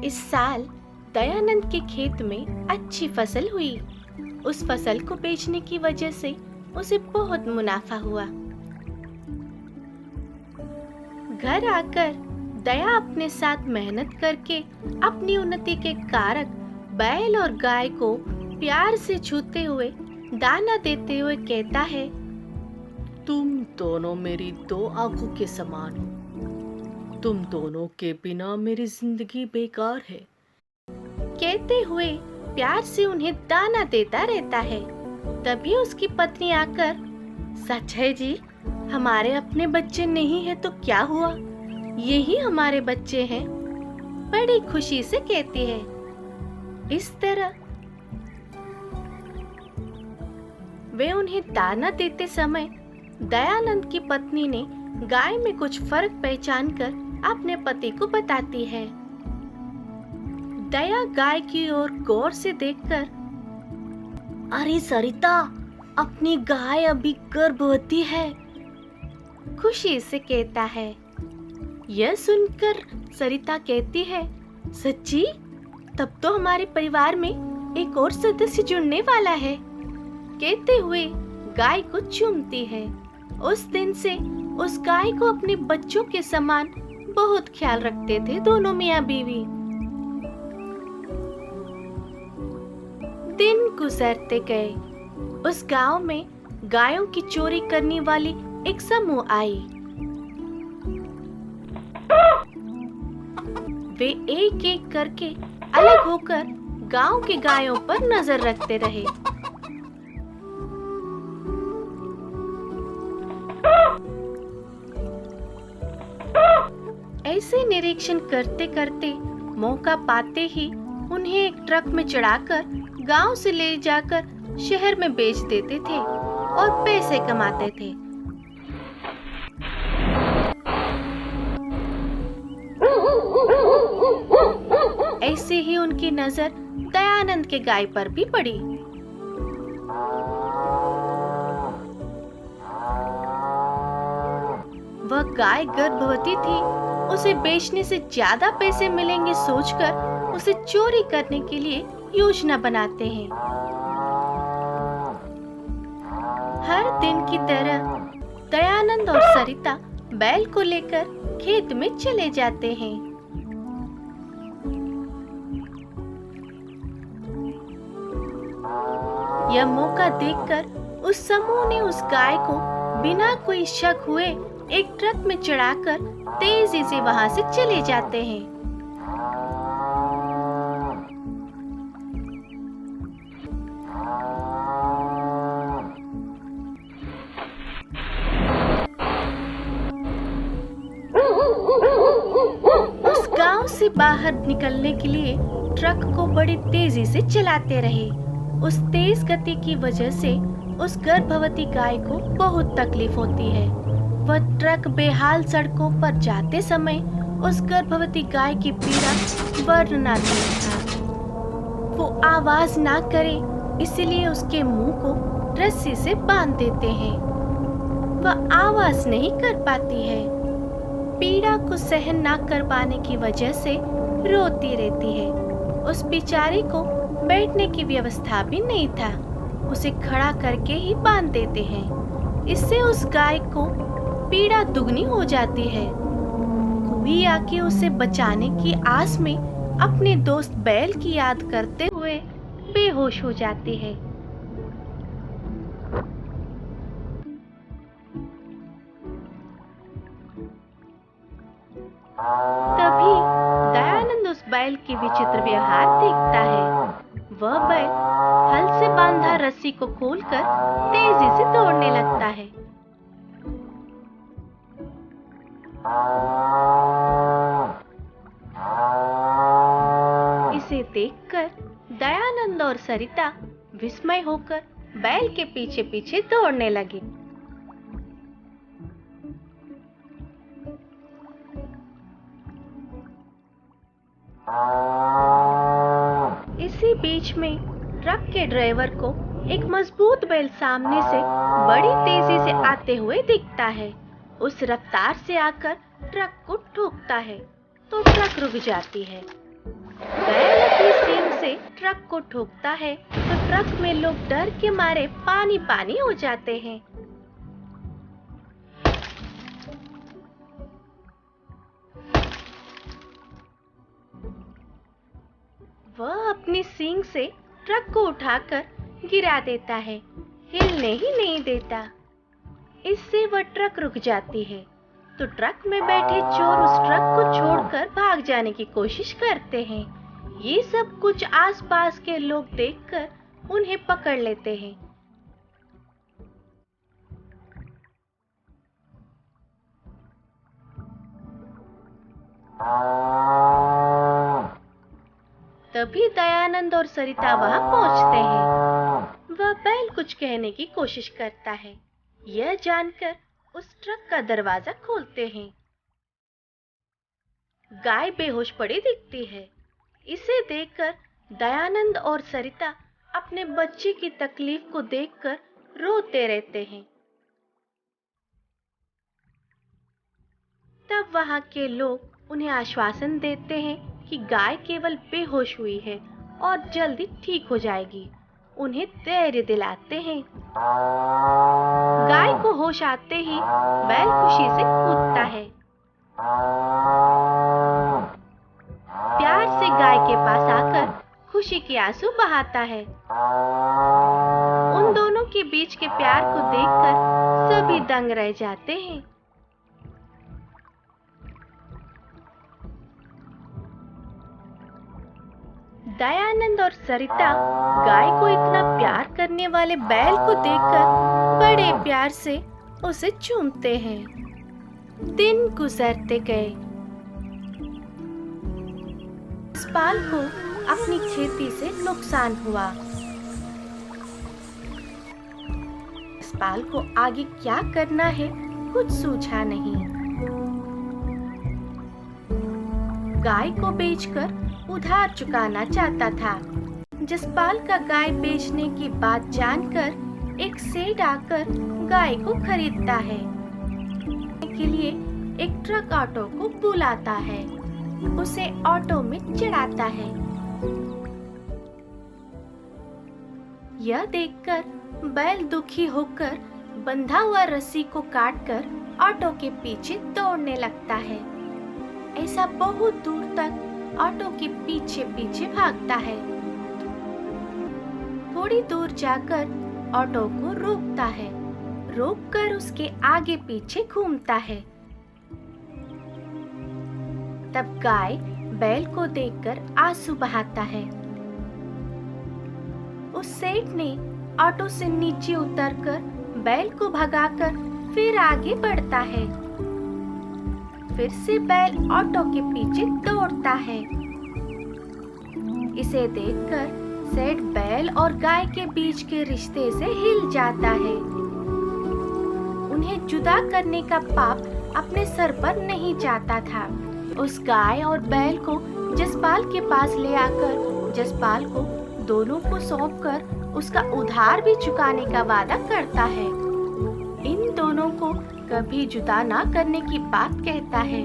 इस साल दयानंद के खेत में अच्छी फसल हुई। उस फसल को बेचने की वजह से उसे बहुत मुनाफा हुआ। घर आकर दया अपने साथ मेहनत करके अपनी उन्नति के कारक बैल और गाय को प्यार से छूते हुए दाना देते हुए कहता है, तुम दोनों मेरी दो आंखों के समान हो। तुम दोनों के बिना मेरी जिंदगी बेकार है। कहते हुए प्यार से उन्हें दाना देता रहता है। तभी उसकी पत्नी आकर, सच है जी, हमारे अपने बच्चे नहीं है तो क्या हुआ, यही हमारे बच्चे हैं, बड़ी खुशी से कहती है। इस तरह वे उन्हें दाना देते समय दयानंद की पत्नी ने गाय में कुछ फर्क पहचानकर अपने पति को बताती है। दया गाय की ओर गौर से देखकर, अरे सरिता, अपनी गाय अभी गर्भवती है, खुशी से कहता है। यह सुनकर सरिता कहती है, सच्ची? तब तो हमारे परिवार में एक और सदस्य जुड़ने वाला है। कहते हुए गाय को चूमती है। उस दिन से उस गाय को अपने बच्चों के समान बहुत ख्याल रखते थे दोनों मियां बीवी। दिन गुजरते गए। उस गांव में गायों की चोरी करने वाली एक समूह आई। वे एक एक करके अलग होकर गांव की गायों पर नजर रखते रहे। ऐसे निरीक्षण करते करते मौका पाते ही उन्हें एक ट्रक में चढ़ाकर गांव से ले जाकर शहर में बेच देते थे और पैसे कमाते थे। ऐसे ही उनकी नजर दयानंद के गाय पर भी पड़ी। वह गाय गर्भवती थी। उसे बेचने से ज्यादा पैसे मिलेंगे सोचकर उसे चोरी करने के लिए योजना बनाते हैं। हर दिन की तरह दयानंद और सरिता बैल को लेकर खेत में चले जाते हैं। यह मौका देखकर उस समूह ने उस गाय को बिना कोई शक हुए एक ट्रक में चढ़ाकर तेजी से वहां से चले जाते हैं। उस गांव से बाहर निकलने के लिए ट्रक को बड़ी तेजी से चलाते रहे। उस तेज गति की वजह से उस गर्भवती गाय को बहुत तकलीफ होती है। वह ट्रक बेहाल सड़कों पर जाते समय उस गर्भवती गाय की पीड़ा वर्णनातीत था। वो आवाज ना करे इसलिए उसके मुंह को रस्सी से बांध देते हैं। वह आवाज नहीं कर पाती है। पीड़ा को सहन ना कर पाने की वजह से रोती रहती है। उस बेचारी को बैठने की व्यवस्था भी नहीं था। उसे खड़ा करके ही बांध देते हैं। इससे उस गाय को पीड़ा दुगनी हो जाती है। कोई आके उसे बचाने की आस में अपने दोस्त बैल की याद करते हुए बेहोश हो जाती है। तभी दयानंद उस बैल के विचित्र व्यवहार देखता है। वह बैल हल से बांधा रस्सी को खोलकर तेजी से दौड़ने लगता है। इसे देखकर दयानंद और सरिता विस्मय होकर बैल के पीछे पीछे दौड़ने लगे। इसी बीच में ट्रक के ड्राइवर को एक मजबूत बैल सामने से बड़ी तेजी से आते हुए दिखता है। उस रफ्तार से आकर ट्रक को ठोकता है तो ट्रक रुक जाती है। बैल अपनी सींग से ट्रक को ठोकता है तो ट्रक में लोग डर के मारे पानी पानी हो जाते हैं। वह अपनी सींग से ट्रक को उठाकर गिरा देता है, हिलने ही नहीं देता। इससे वह ट्रक रुक जाती है तो ट्रक में बैठे चोर उस ट्रक को छोड़कर भाग जाने की कोशिश करते हैं। ये सब कुछ आसपास के लोग देखकर उन्हें पकड़ लेते हैं। तभी दयानंद और सरिता वहां पहुंचते हैं। वह बैल कुछ कहने की कोशिश करता है। यह जानकर उस ट्रक का दरवाजा खोलते हैं। गाय बेहोश पड़ी दिखती है। इसे देखकर दयानंद और सरिता अपने बच्चे की तकलीफ को देखकर रोते रहते हैं। तब वहां के लोग उन्हें आश्वासन देते हैं कि गाय केवल बेहोश हुई है और जल्दी ठीक हो जाएगी। उन्हें धैर्य दिलाते हैं। गाय को होश आते ही बैल खुशी से कूदता है। प्यार से गाय के पास आकर खुशी के आंसू बहाता है। उन दोनों के बीच के प्यार को देखकर सभी दंग रह जाते हैं। दयानंद और सरिता गाय को इतना प्यार करने वाले बैल को देखकर बड़े प्यार से उसे चूमते हैं। दिन गुजरते गए। यशपाल को अपनी खेती से नुकसान हुआ। यशपाल को आगे क्या करना है कुछ सूझा नहीं। गाय को बेचकर उधार चुकाना चाहता था। यशपाल का गाय बेचने की बात जानकर एक सेठ आकर गाय को खरीदता है। के लिए एक ट्रक ऑटो को बुलाता है, उसे ऑटो में चढ़ाता है। यह देखकर बैल दुखी होकर बंधा हुआ रस्सी को काटकर ऑटो के पीछे दौड़ने लगता है। ऐसा बहुत दूर तक ऑटो के पीछे पीछे भागता है। थोड़ी दूर जाकर ऑटो को रोकता है। रोककर उसके आगे पीछे घूमता है। तब गाय बैल को देखकर आंसू बहाता है। उस सेठ ने ऑटो से नीचे उतरकर बैल को भगाकर फिर आगे बढ़ता है। फिर से बैल ऑटो के पीछे दौड़ता है। इसे देखकर सेठ बैल और गाय के बीच के रिश्ते से हिल जाता है। उन्हें जुदा करने का पाप अपने सर पर नहीं चाहता था। उस गाय और बैल को यशपाल के पास ले आकर यशपाल को दोनों को सौंपकर उसका उधार भी चुकाने का वादा करता है। इन दोनों को कभी जुदा ना करने की बात कहता है।